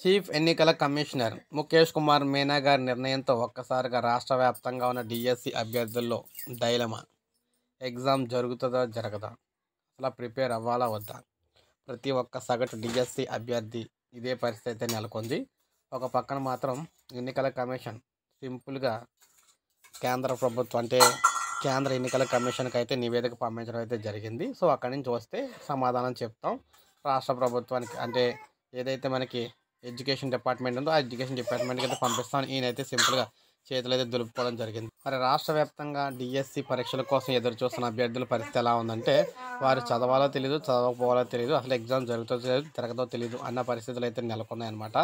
Chief ఎన్నికల commissioner Mukesh Kumar Meena గారి నిర్ణయంతో ఒక్కసారిగా రాష్ట్ర వ్యాప్తంగా ఉన్న డిఎస్సి అభ్యర్థుల్లో డైలమా. ఎగ్జామ్ జరుగుతుందా జరగదా, అసలు ప్రిపేర్ అవ్వాలా వద్దా? ప్రతి ఒక్క సగటు డిఎస్సి అభ్యర్థి ఇదే పరిస్థితి అయితే నెలకొంది. ఒక పక్కన మాత్రం ఎన్నికల కమిషన్ సింపుల్గా కేంద్ర ప్రభుత్వం అంటే కేంద్ర ఎన్నికల కమిషన్కి అయితే నివేదిక పంపించడం అయితే జరిగింది. సో అక్కడి నుంచి వస్తే సమాధానం చెప్తాం రాష్ట్ర ప్రభుత్వానికి. అంటే ఏదైతే మనకి ఎడ్యుకేషన్ డిపార్ట్మెంట్ ఉందో ఆ ఎడ్యుకేషన్ డిపార్ట్మెంట్కి అయితే పంపిస్తాను. ఈయనైతే సింపుల్గా చేతులు అయితే దులుపుకోవడం జరిగింది. మరి రాష్ట్ర వ్యాప్తంగా డిఎస్సి పరీక్షల కోసం ఎదురు చూస్తున్న అభ్యర్థుల పరిస్థితి ఎలా ఉందంటే, వారు చదవాలో తెలియదు, చదవకపోవాలో తెలియదు, అసలు ఎగ్జామ్ జరుగుతుందో తెలియదు, తిరగదో తెలియదు అన్న పరిస్థితులు అయితే నెలకొన్నాయన్నమాట.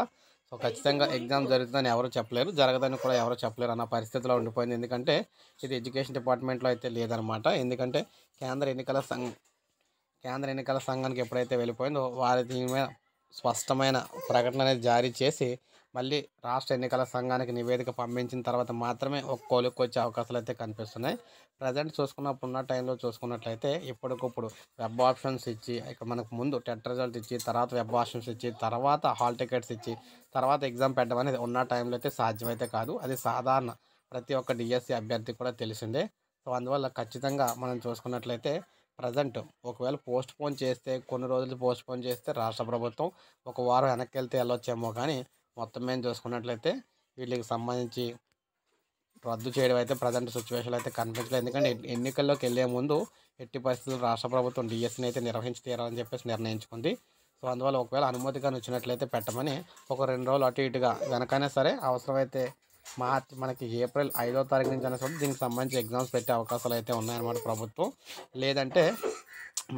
సో ఖచ్చితంగా ఎగ్జామ్ జరుగుతుందని ఎవరు చెప్పలేరు, జరగదని కూడా ఎవరు చెప్పలేరు అన్న పరిస్థితిలో ఉండిపోయింది. ఎందుకంటే ఇది ఎడ్యుకేషన్ డిపార్ట్మెంట్లో అయితే లేదనమాట. ఎందుకంటే కేంద్ర ఎన్నికల సంఘ కేంద్ర ఎన్నికల సంఘానికి ఎప్పుడైతే వెళ్ళిపోయిందో వారి దీని మీద స్పష్టమైన ప్రకటన అనేది జారీ చేసి మళ్ళీ రాష్ట్ర ఎన్నికల సంఘానికి నివేదిక పంపించిన తర్వాత మాత్రమే ఒక కొలిక్కి వచ్చే అవకాశాలు అయితే కనిపిస్తున్నాయి. ప్రజెంట్ చూసుకున్నప్పుడు ఉన్న టైంలో చూసుకున్నట్లయితే ఇప్పటికప్పుడు వెబ్ ఆప్షన్స్ ఇచ్చి ఇక్కడ మనకు ముందు టెట్ రిజల్ట్ ఇచ్చి తర్వాత వెబ్ ఆప్షన్స్ ఇచ్చి తర్వాత హాల్ టికెట్స్ ఇచ్చి తర్వాత ఎగ్జామ్ పెట్టడం అనేది ఉన్న టైంలో అయితే సాధ్యమైతే కాదు. అది సాధారణ ప్రతి ఒక్క డిఎస్సి అభ్యర్థికి కూడా తెలిసిందే. సో అందువల్ల ఖచ్చితంగా మనం చూసుకున్నట్లయితే ప్రజెంట్ ఒకవేళ పోస్ట్‌పోన్ చేస్తే, కొన్ని రోజులు పోస్ట్‌పోన్ చేస్తే రాష్ట్ర ప్రభుత్వం ఒక వారం వెనక్కెళ్తే వెళ్ళొచ్చేమో కానీ, మొత్తం మీద చూసుకున్నట్లయితే వీటికి సంబంధించి రద్దు చేయడం అయితే ప్రజెంట్ సిట్యుయేషన్‌లో అయితే కనిపించలేదు. ఎందుకంటే ఎన్నికల్లోకెళ్ళే ముందు ఎట్టి పరిస్థితుల్లో రాష్ట్ర ప్రభుత్వం డిఎస్సిని అయితే నిర్వహించి తీరాలని చెప్పేసి నిర్ణయించుకుంది. సో అందువల్ల ఒకవేళ అనుమతి గాని వచ్చినట్లయితే పెట్టమని ఒక 2 రోజులు అటు ఇటుగా వెనకైనా సరే అవసరమైతే మనకి ఏప్రిల్ 5వ తారీఖు నుంచి అయినా సరే దీనికి సంబంధించి ఎగ్జామ్స్ పెట్టే అవకాశాలు అయితే ఉన్నాయన్నమాట ప్రభుత్వం. లేదంటే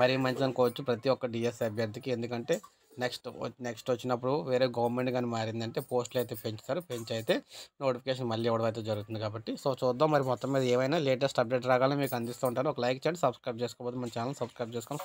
మరీ మంచిదనుకోవచ్చు ప్రతి ఒక్క డిఎస్సి అభ్యర్థికి. ఎందుకంటే నెక్స్ట్ వచ్చినప్పుడు వేరే గవర్నమెంట్ గాని మారిందంటే పోస్టులు అయితే పెంచుతారు. పెంచయితే నోటిఫికేషన్ మళ్ళీ ఇవ్వడం అయితే జరుగుతుంది కాబట్టి. సో చూద్దాం మరి మొత్తం మీద ఏమైనా లేటెస్ట్ అప్డేట్ రాగానే మీకు అందిస్తూ ఉంటాను. ఒక లైక్ చేయండి, సబ్స్క్రైబ్ చేసుకోకపోతే మన ఛానల్ సబ్స్క్రైబ్ చేసుకొని